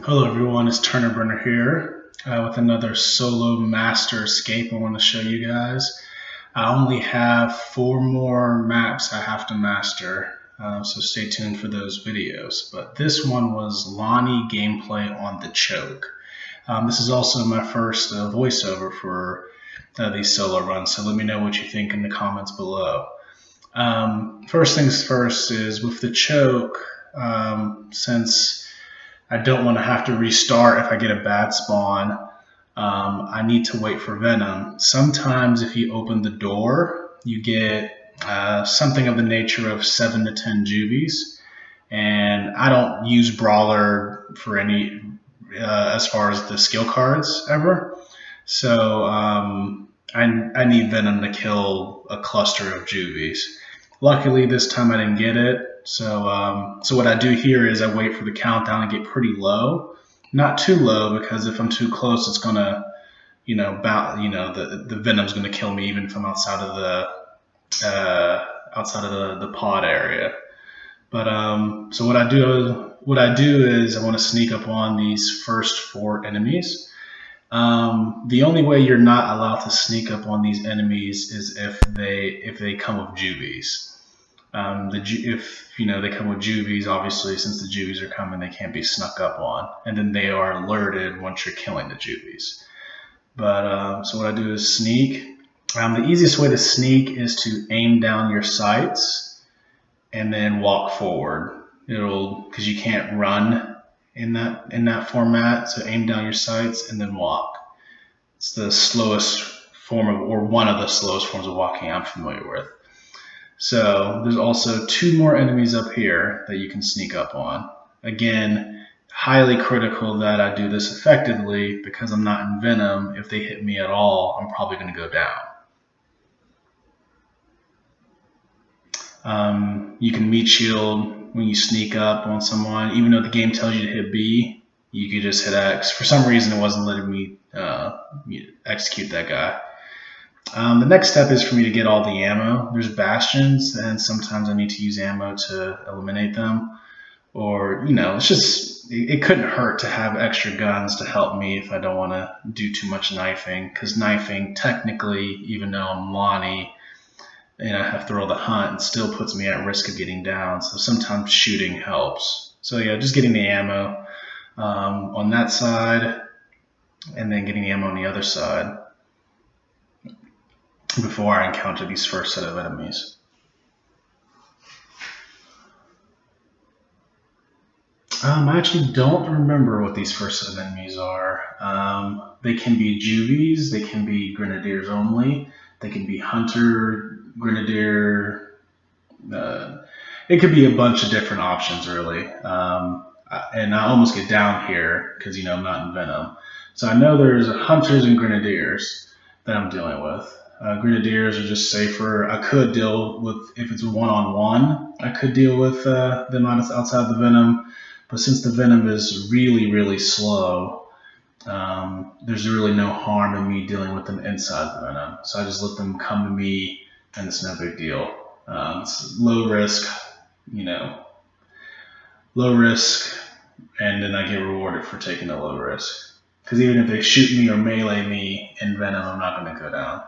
Hello everyone, it's Turner Burner here with another solo master escape I want to show you guys. I only have 4 more maps I have to master, so stay tuned for those videos. But this one was Lahni gameplay on the choke. This is also my first voiceover for these solo runs, so let me know what you think in the comments below. First things first is with the choke, since I don't want to have to restart if I get a bad spawn. I need to wait for Venom. Sometimes if you open the door, you get something of the nature of 7 to 10 juvies. And I don't use Brawler for any, as far as the skill cards ever. So I need Venom to kill a cluster of juvies. Luckily this time I didn't get it. So what I do here is I wait for the countdown to get pretty low, not too low, because if I'm too close, it's gonna, the Venom's gonna kill me even if I'm outside of the pod area. But so what I do is I want to sneak up on these first 4 enemies. The only way you're not allowed to sneak up on these enemies is if they come with juvies. If they come with juvies, obviously since the juvies are coming, they can't be snuck up on, and then they are alerted once you're killing the juvies. But so what I do is sneak. The easiest way to sneak is to aim down your sights and then walk forward. Because you can't run in that format, so aim down your sights and then walk. It's the slowest form of, or one of the slowest forms of walking I'm familiar with. So there's also 2 more enemies up here that you can sneak up on. Again, highly critical that I do this effectively, because I'm not in Venom. If they hit me at all, I'm probably going to go down. You can meat shield when you sneak up on someone. Even though the game tells you to hit B, you could just hit X. For some reason it wasn't letting me execute that guy. The next step is for me to get all the ammo. There's bastions, and sometimes I need to use ammo to eliminate them. Or, it's just, it couldn't hurt to have extra guns to help me if I don't want to do too much knifing. Because knifing, technically, even though I'm Lahni and I have to roll the hunt, it still puts me at risk of getting down. So sometimes shooting helps. So yeah, just getting the ammo on that side, and then getting the ammo on the other side before I encounter these first set of enemies. I actually don't remember what these first set of enemies are. They can be juvies, they can be grenadiers only, they can be hunter, grenadier, it could be a bunch of different options really. And I almost get down here because I'm not in Venom. So I know there's hunters and grenadiers that I'm dealing with. Grenadiers are just safer. I could deal with, if it's one-on-one, I could deal with them outside the Venom. But since the Venom is really, really slow, there's really no harm in me dealing with them inside the Venom. So I just let them come to me, and it's no big deal. It's low risk, low risk, and then I get rewarded for taking the low risk. Because even if they shoot me or melee me in Venom, I'm not going to go down.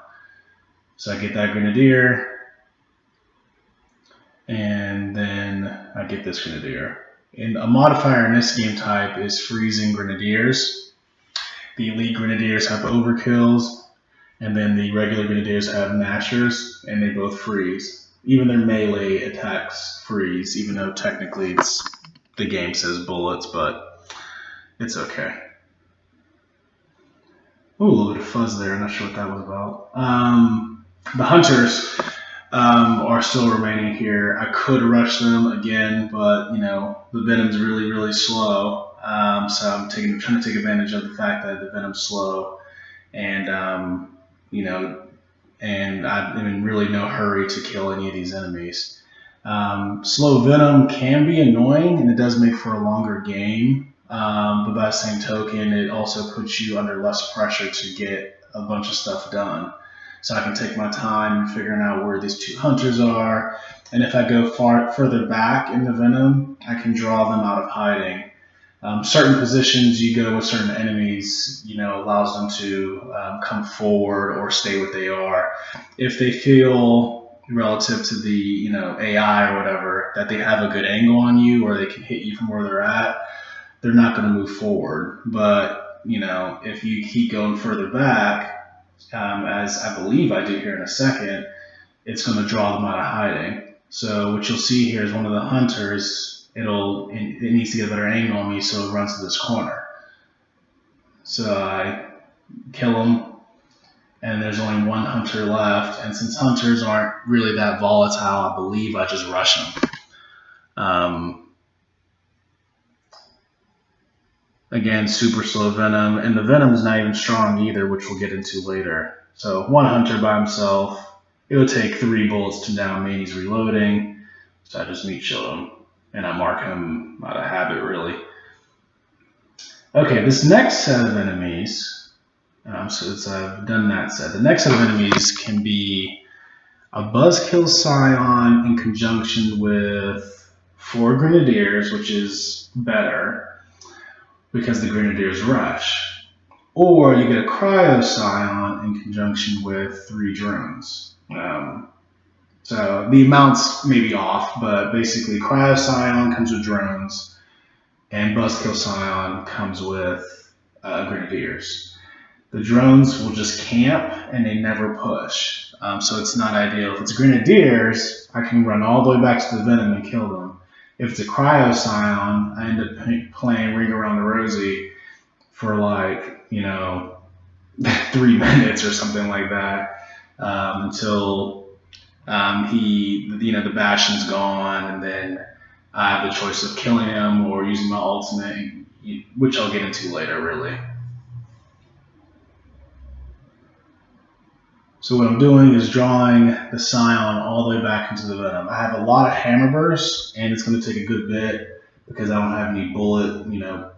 So I get that grenadier, and then I get this grenadier. And a modifier in this game type is freezing grenadiers. The elite grenadiers have overkills, and then the regular grenadiers have nashers, and they both freeze. Even their melee attacks freeze, even though technically the game says bullets, but it's okay. Oh, a little bit of fuzz there. I'm not sure what that was about. The hunters are still remaining here. I could rush them again, but the Venom's really, really slow. So I'm trying to take advantage of the fact that the Venom's slow, and and I'm in really no hurry to kill any of these enemies. Slow Venom can be annoying, and it does make for a longer game. But by the same token, it also puts you under less pressure to get a bunch of stuff done. So I can take my time figuring out where these 2 hunters are, and if I go further back in the Venom, I can draw them out of hiding. Certain positions you go with certain enemies, allows them to come forward or stay what they are. If they feel relative to the, AI or whatever, that they have a good angle on you or they can hit you from where they're at, they're not going to move forward. But, if you keep going further back, as I believe I do here in a second, it's going to draw them out of hiding. So what you'll see here is one of the hunters, it needs to get a better angle on me, so it runs to this corner. So I kill him, and there's only one hunter left. And since hunters aren't really that volatile, I believe I just rush them. Again, super slow venom, and the venom is not even strong either, which we'll get into later. So one hunter by himself, it would take 3 bullets to down me, and he's reloading. So I just meat shield him, and I mark him out of habit, really. Okay, this next set of enemies, since I've done that set, the next set of enemies can be a Buzzkill Scion in conjunction with 4 Grenadiers, which is better because the Grenadiers rush. Or you get a Cryo Scion in conjunction with 3 drones. So the amounts may be off, but basically Cryo Scion comes with drones, and Buzzkill Scion comes with Grenadiers. The drones will just camp and they never push, so it's not ideal. If it's Grenadiers, I can run all the way back to the Venom and kill them. If it's a Cryo Scion, I end up playing Ring Around the Rosie for 3 minutes or something like that, until the bashing's gone, and then I have the choice of killing him or using my ultimate, which I'll get into later, really. So what I'm doing is drawing the Scion all the way back into the Venom. I have a lot of hammer bursts, and it's going to take a good bit because I don't have any bullet,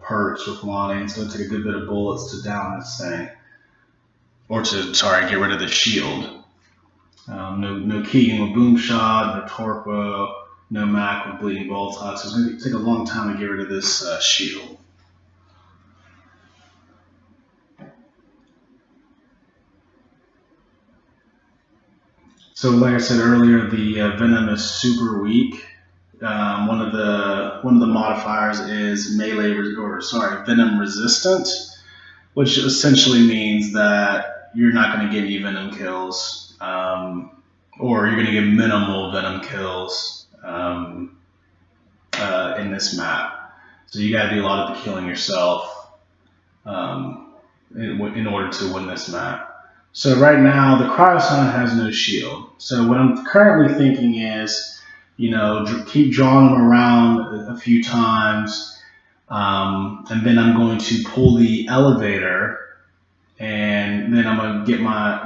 perks with Lahni. It's going to take a good bit of bullets to down this thing, or get rid of the shield. No Keegan with Boom Shot, no Torpo, no Mac with Bleeding Boltox. So it's going to take a long time to get rid of this shield. So like I said earlier, the Venom is super weak. One of the modifiers is Venom resistant, which essentially means that you're not going to get any Venom kills, or you're going to get minimal Venom kills in this map. So you got to do a lot of the killing yourself in order to win this map. So right now, the Cryo Scion has no shield. So what I'm currently thinking is, keep drawing them around a few times, and then I'm going to pull the elevator, and then I'm going to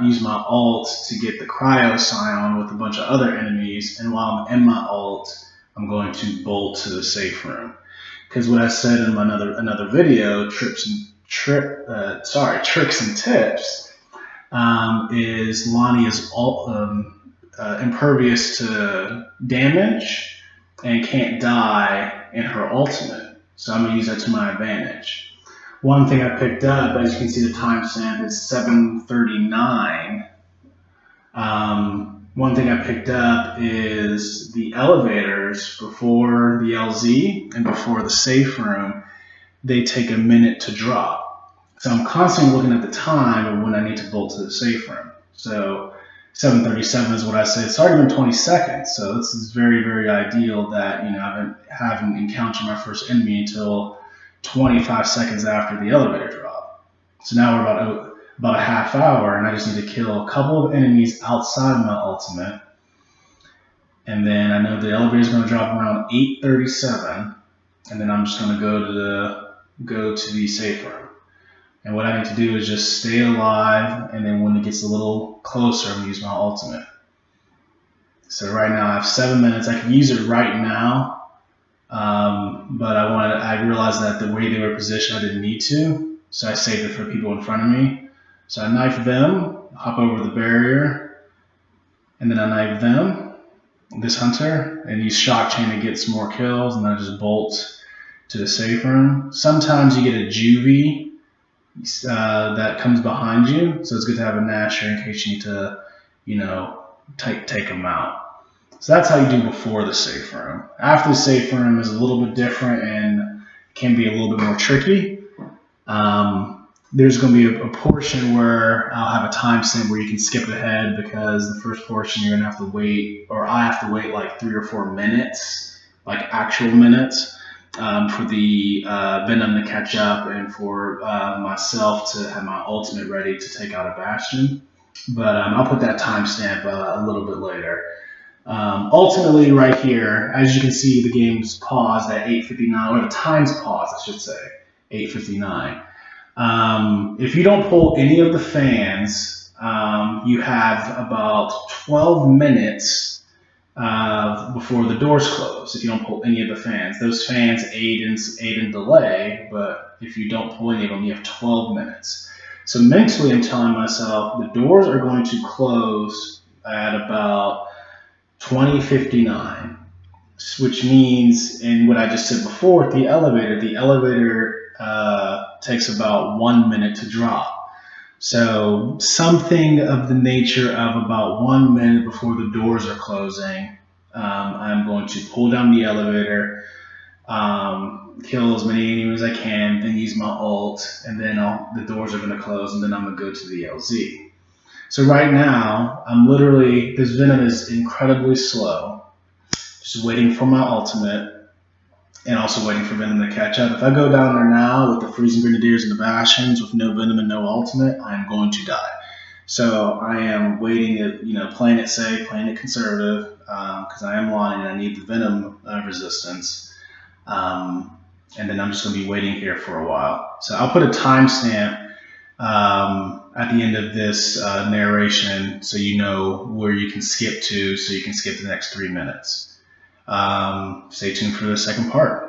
use my ult to get the Cryo Scion with a bunch of other enemies, and while I'm in my ult, I'm going to bolt to the safe room. Because what I said in another video, tricks and tips, is Lahni is impervious to damage and can't die in her ultimate. So I'm going to use that to my advantage. One thing I picked up, as you can see the timestamp is 7:39. One thing I picked up is the elevators before the LZ and before the safe room, they take a minute to drop. So I'm constantly looking at the time of when I need to bolt to the safe room. So 7:37 is what I say. It's already been 20 seconds. So this is very, very ideal that, I haven't encountered my first enemy until 25 seconds after the elevator drop. So now we're about a half hour, and I just need to kill a couple of enemies outside of my ultimate. And then I know the elevator is going to drop around 8:37, and then I'm just going to go to the safe room. And what I need to do is just stay alive, and then when it gets a little closer, I'm going to use my ultimate. So right now I have 7 minutes. I can use it right now, but I realized that the way they were positioned, I didn't need to, so I saved it for people in front of me. So I knife them, hop over the barrier, and then I knife them, this hunter, and use shock chain to get some more kills, and then I just bolt to the safe room. Sometimes you get a juvie that comes behind you, so it's good to have a nasher in case you need to, take them out. So that's how you do before the safe room. After the safe room is a little bit different and can be a little bit more tricky. There's going to be a portion where I'll have a timestamp where you can skip ahead because the first portion you're going to have to wait, or I have to wait like 3 or 4 minutes, like actual minutes, for the Venom to catch up and for myself to have my ultimate ready to take out a Bastion. But I'll put that timestamp a little bit later. Ultimately, right here, as you can see, the game's paused at 8:59, or the time's paused, I should say, 8:59. If you don't pull any of the fans, you have about 12 minutes before the doors close. If you don't pull any of the fans, those fans aid in delay, but if you don't pull any of them, you have 12 minutes. So mentally, I'm telling myself the doors are going to close at about 20:59, which means, in what I just said before, the elevator takes about 1 minute to drop. So something of the nature of about 1 minute before the doors are closing, I'm going to pull down the elevator, kill as many enemies as I can, then use my ult, and then the doors are going to close, and then I'm going to go to the LZ. So right now, this Venom is incredibly slow, just waiting for my ultimate, and also waiting for Venom to catch up. If I go down there now with the Freezing Grenadiers and the Bastions with no Venom and no ultimate, I'm going to die. So I am waiting, playing it safe, playing it conservative, because I am Lahni and I need the Venom resistance. And then I'm just going to be waiting here for a while. So I'll put a timestamp at the end of this narration so you know where you can skip to, so you can skip the next 3 minutes. Stay tuned for the second part.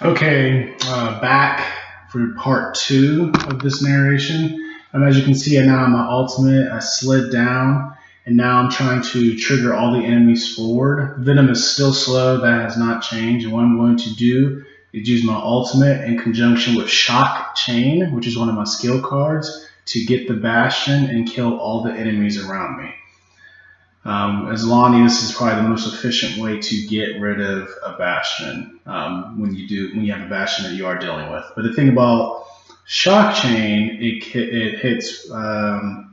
Okay, back for part 2 of this narration. As you can see, now I'm my ultimate. I slid down, and now I'm trying to trigger all the enemies forward. Venom is still slow, that has not changed. And what I'm going to do is use my ultimate in conjunction with Shock Chain, which is one of my skill cards, to get the Bastion and kill all the enemies around me. As Lahni, this is probably the most efficient way to get rid of a Bastion when you have a Bastion that you are dealing with. But the thing about Shock Chain, it hits 5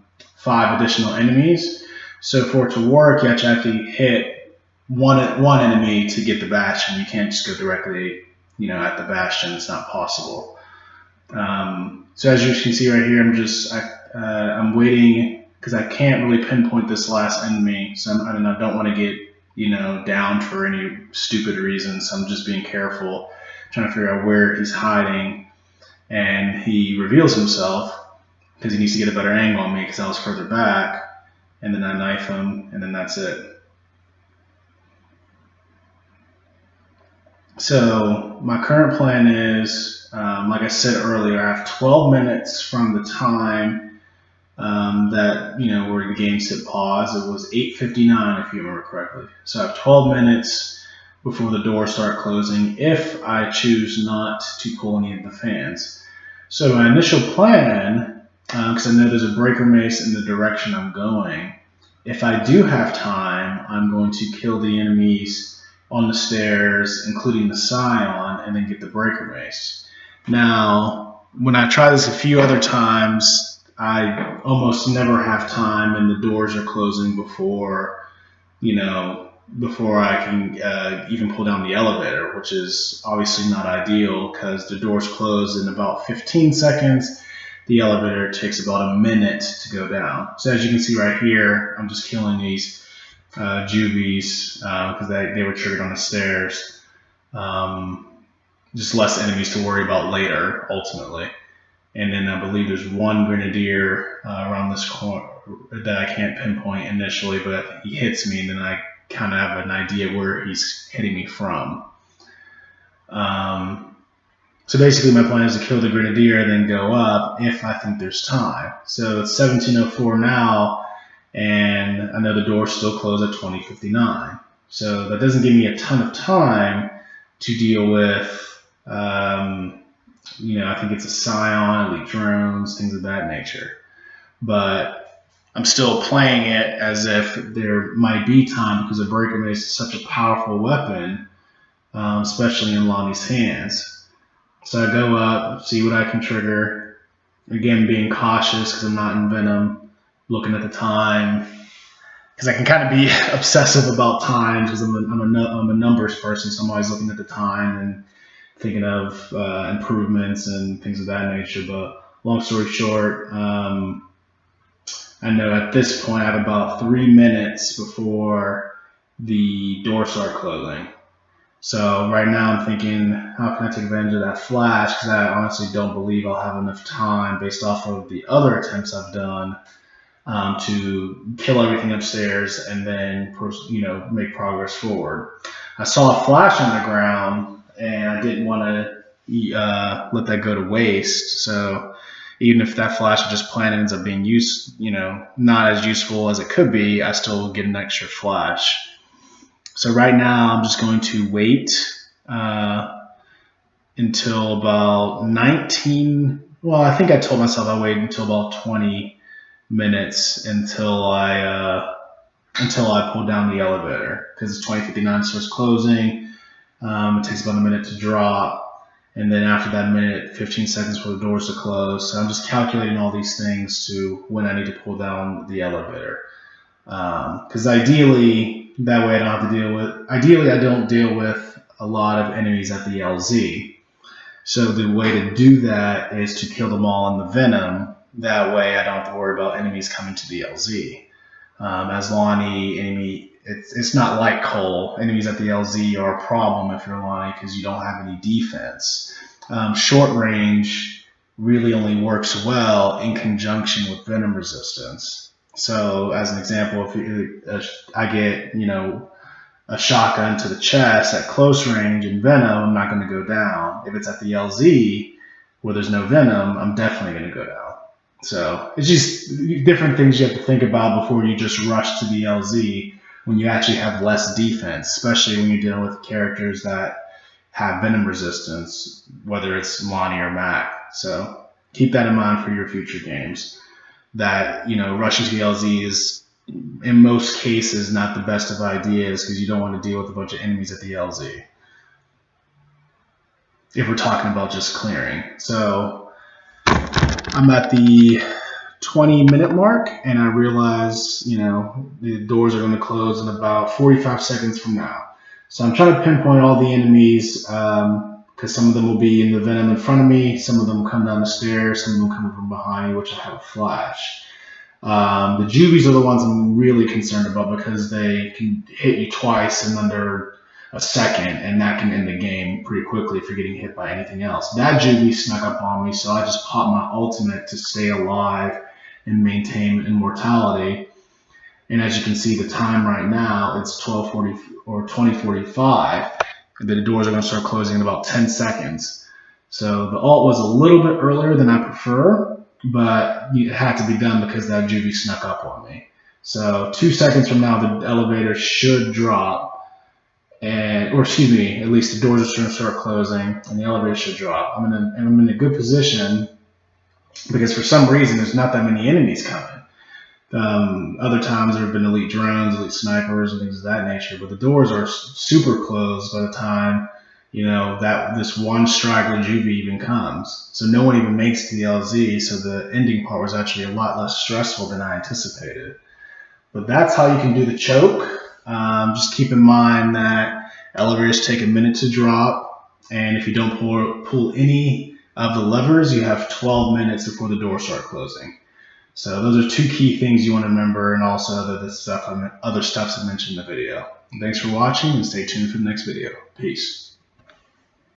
additional enemies. So for it to work, you have to actually hit one enemy to get the Bastion. You can't just go directly, at the Bastion. It's not possible. So as you can see right here, I'm waiting because I can't really pinpoint this last enemy. So I don't want to get down for any stupid reasons. So I'm just being careful, trying to figure out where he's hiding. And he reveals himself because he needs to get a better angle on me because I was further back. And then I knife him, and then that's it. So my current plan is, like I said earlier, I have 12 minutes from the time that where the game said pause. It was 8:59 if you remember correctly. So I have 12 minutes before the doors start closing if I choose not to pull any of the fans. So my initial plan, because I know there's a breaker mace in the direction I'm going, if I do have time, I'm going to kill the enemies on the stairs, including the Scion, and then get the breaker mace. Now, when I try this a few other times, I almost never have time, and the doors are closing before I can even pull down the elevator, which is obviously not ideal because the doors close in about 15 seconds. The elevator takes about a minute to go down. So as you can see right here, I'm just killing these juvies because they were triggered on the stairs. Just less enemies to worry about later, ultimately. And then I believe there's one grenadier around this corner that I can't pinpoint initially, but he hits me, and then I kind of have an idea where he's hitting me from. So basically my plan is to kill the grenadier and then go up if I think there's time. So it's 17:04 now, and I know the doors still close at 20:59. So that doesn't give me a ton of time to deal with, I think it's a Scion, elite drones, things of that nature. But I'm still playing it as if there might be time because a breaker mace is such a powerful weapon, especially in Lahni's hands. So I go up, see what I can trigger. Again, being cautious because I'm not in Venom, looking at the time. Because I can kind of be obsessive about time because I'm a numbers person, so I'm always looking at the time and thinking of improvements and things of that nature. But long story short, I know at this point I have about 3 minutes before the doors start closing. So right now I'm thinking, how can I take advantage of that flash? Because I honestly don't believe I'll have enough time based off of the other attempts I've done to kill everything upstairs and then make progress forward. I saw a flash on the ground, and I didn't want to let that go to waste. So even if that flash I just planted ends up being not as useful as it could be, I still get an extra flash. So right now I'm just going to wait until about 19. Well, I think I told myself I'd wait until about 20 minutes until I pull down the elevator because it's 20:59, starts closing. It takes about a minute to drop, and then after that minute, 15 seconds for the doors to close. So I'm just calculating all these things to when I need to pull down the elevator. Because ideally, that way I don't have to deal with. Ideally, I don't deal with a lot of enemies at the LZ. So the way to do that is to kill them all in the Venom. That way I don't have to worry about enemies coming to the LZ. As Lahni, it's not like Cole. Enemies at the LZ are a problem if you're Lahni because you don't have any defense. Short range really only works well in conjunction with Venom resistance. So as an example, if I get, a shotgun to the chest at close range in Venom, I'm not going to go down. If it's at the LZ where there's no Venom, I'm definitely going to go down. So it's just different things you have to think about before you just rush to the LZ when you actually have less defense, especially when you're dealing with characters that have Venom resistance, whether it's Lahni or Mac. So keep that in mind for your future games. That, rushing to the LZ is in most cases not the best of ideas because you don't want to deal with a bunch of enemies at the LZ. If we're talking about just clearing. So I'm at the 20-minute mark and I realize, the doors are going to close in about 45 seconds from now. So I'm trying to pinpoint all the enemies because some of them will be in the Venom in front of me, some of them come down the stairs, some of them come from behind me, which I have a flash. The juvies are the ones I'm really concerned about because they can hit you twice in under a second, and that can end the game pretty quickly if you're getting hit by anything else. That juvie snuck up on me, so I just popped my ultimate to stay alive and maintain immortality. And as you can see, the time right now, it's 12:40 or 20:45. The doors are going to start closing in about 10 seconds. So the ult was a little bit earlier than I prefer, but it had to be done because that juvie snuck up on me. So 2 seconds from now, the elevator should drop, at least the doors are going to start closing, and the elevator should drop. I'm in a good position because for some reason there's not that many enemies coming. Other times there have been elite drones, elite snipers, and things of that nature, but the doors are super closed by the time that this one straggler juvie even comes. So no one even makes it to the LZ, so the ending part was actually a lot less stressful than I anticipated. But that's how you can do the choke. Just keep in mind that elevators take a minute to drop, and if you don't pull any of the levers, you have 12 minutes before the doors start closing. So those are 2 key things you want to remember, and also other stuff I mentioned in the video. Thanks for watching, and stay tuned for the next video. Peace.